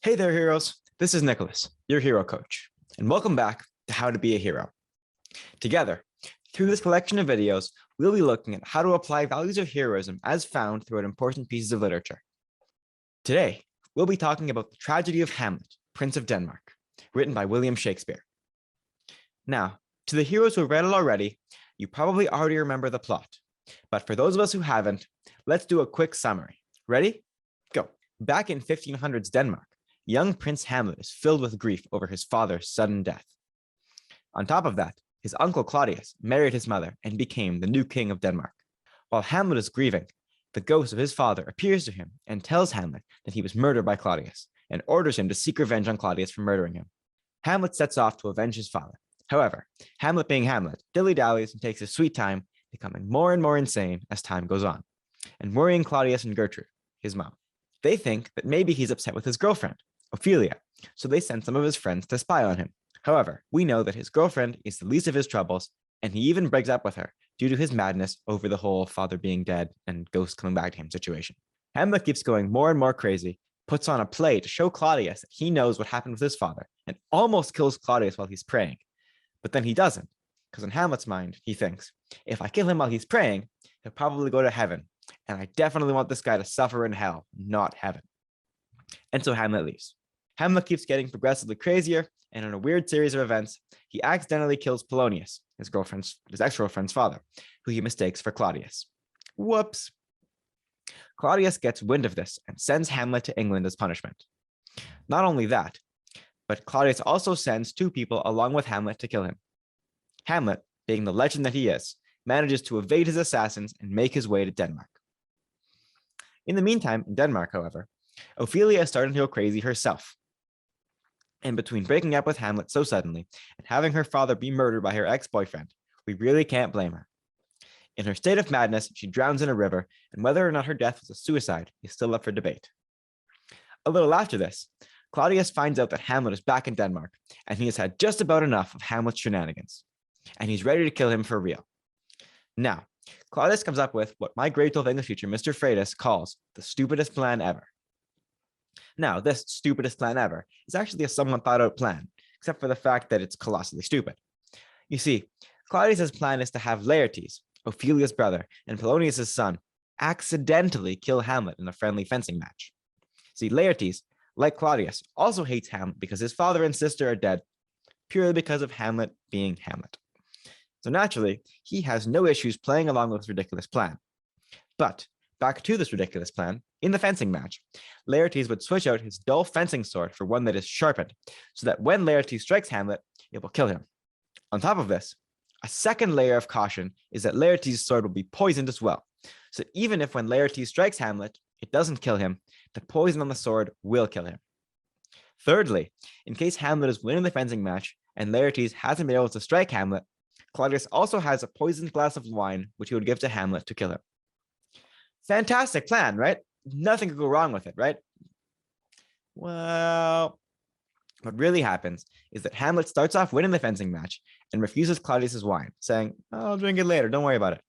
Hey there, heroes. This is Nicholas, your hero coach, and welcome back to How to Be a Hero. Together, through this collection of videos, we'll be looking at how to apply values of heroism as found throughout important pieces of literature. Today, we'll be talking about the tragedy of Hamlet, Prince of Denmark, written by William Shakespeare. Now, to the heroes who have read it already, you probably already remember the plot, but for those of us who haven't, let's do a quick summary. Ready? Go. Back in 1500s Denmark, young Prince Hamlet is filled with grief over his father's sudden death. On top of that, his uncle Claudius married his mother and became the new king of Denmark. While Hamlet is grieving, the ghost of his father appears to him and tells Hamlet that he was murdered by Claudius and orders him to seek revenge on Claudius for murdering him. Hamlet sets off to avenge his father. However, Hamlet being Hamlet, dilly-dallies and takes his sweet time, becoming more and more insane as time goes on, and worrying Claudius and Gertrude, his mom. They think that maybe he's upset with his girlfriend, Ophelia, so they send some of his friends to spy on him. However, we know that his girlfriend is the least of his troubles, and he even breaks up with her due to his madness over the whole father being dead and ghosts coming back to him situation. Hamlet keeps going more and more crazy, puts on a play to show Claudius that he knows what happened with his father, and almost kills Claudius while he's praying. But then he doesn't, because in Hamlet's mind, he thinks, if I kill him while he's praying, he'll probably go to heaven, and I definitely want this guy to suffer in hell, not heaven. And so Hamlet leaves. Hamlet keeps getting progressively crazier, and in a weird series of events, he accidentally kills Polonius, his ex-girlfriend's father, who he mistakes for Claudius. Whoops. Claudius gets wind of this and sends Hamlet to England as punishment. Not only that, but Claudius also sends two people along with Hamlet to kill him. Hamlet, being the legend that he is, manages to evade his assassins and make his way to Denmark. In the meantime, in Denmark, however, Ophelia is starting to go crazy herself. And between breaking up with Hamlet so suddenly and having her father be murdered by her ex-boyfriend, we really can't blame her. In her state of madness, she drowns in a river, and whether or not her death was a suicide is still up for debate. A little after this, Claudius finds out that Hamlet is back in Denmark, and he has had just about enough of Hamlet's shenanigans, and he's ready to kill him for real. Now, Claudius comes up with what my great old English teacher, Mr. Freitas, calls the stupidest plan ever. Now, this stupidest plan ever is actually a somewhat thought out plan, except for the fact that it's colossally stupid. You see, Claudius's plan is to have Laertes, Ophelia's brother, and Polonius's son, accidentally kill Hamlet in a friendly fencing match. See, Laertes, like Claudius, also hates Hamlet because his father and sister are dead, purely because of Hamlet being Hamlet. So naturally, he has no issues playing along with this ridiculous plan. But back to this ridiculous plan, in the fencing match, Laertes would switch out his dull fencing sword for one that is sharpened, so that when Laertes strikes Hamlet, it will kill him. On top of this, a second layer of caution is that Laertes' sword will be poisoned as well, so even if when Laertes strikes Hamlet, it doesn't kill him, the poison on the sword will kill him. Thirdly, in case Hamlet is winning the fencing match and Laertes hasn't been able to strike Hamlet, Claudius also has a poisoned glass of wine, which he would give to Hamlet to kill him. Fantastic plan, right? Nothing could go wrong with it, right? Well, what really happens is that Hamlet starts off winning the fencing match and refuses Claudius's wine, saying, I'll drink it later, don't worry about it.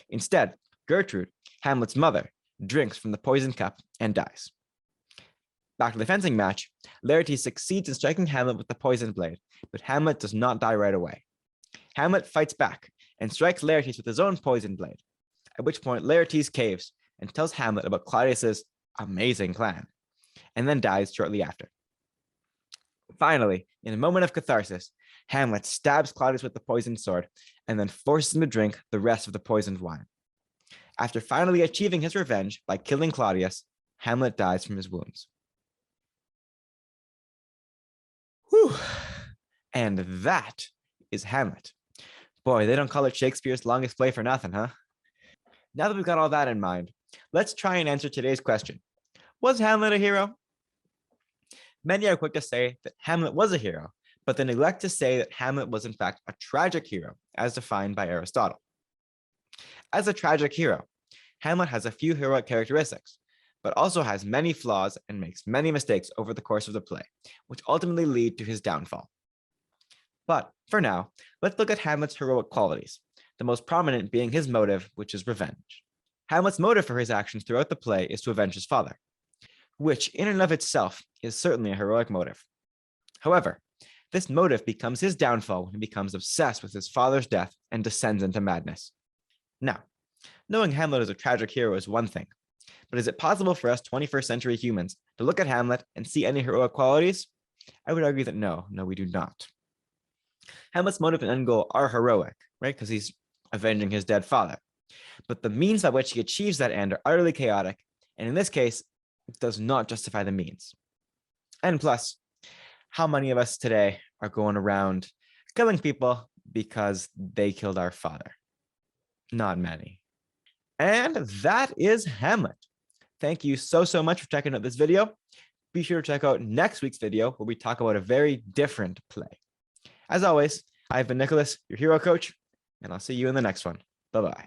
Instead, Gertrude, Hamlet's mother, drinks from the poisoned cup and dies. Back to the fencing match, Laertes succeeds in striking Hamlet with the poisoned blade, but Hamlet does not die right away. Hamlet fights back and strikes Laertes with his own poisoned blade, at which point Laertes caves and tells Hamlet about Claudius's amazing plan, and then dies shortly after. Finally, in a moment of catharsis, Hamlet stabs Claudius with the poisoned sword and then forces him to drink the rest of the poisoned wine. After finally achieving his revenge by killing Claudius, Hamlet dies from his wounds. Whew. And that is Hamlet. Boy, they don't call it Shakespeare's longest play for nothing, huh? Now that we've got all that in mind, let's try and answer today's question. Was Hamlet a hero? Many are quick to say that Hamlet was a hero, but they neglect to say that Hamlet was in fact a tragic hero, as defined by Aristotle. As a tragic hero, Hamlet has a few heroic characteristics, but also has many flaws and makes many mistakes over the course of the play, which ultimately lead to his downfall. But for now, let's look at Hamlet's heroic qualities, the most prominent being his motive, which is revenge. Hamlet's motive for his actions throughout the play is to avenge his father. which in and of itself is certainly a heroic motive. However, this motive becomes his downfall when he becomes obsessed with his father's death and descends into madness. Now, knowing Hamlet as a tragic hero is one thing, but is it possible for us 21st century humans to look at Hamlet and see any heroic qualities? I would argue that no, we do not. Hamlet's motive and end goal are heroic, right? Because he's avenging his dead father. But the means by which he achieves that end are utterly chaotic, and in this case, it does not justify the means. And plus, how many of us today are going around killing people because they killed our father? Not many. And that is Hamlet. Thank you so much for checking out this video. Be sure to check out next week's video where we talk about a very different play. As always, I've been Nicholas, your hero coach, and I'll see you in the next one. Bye-bye.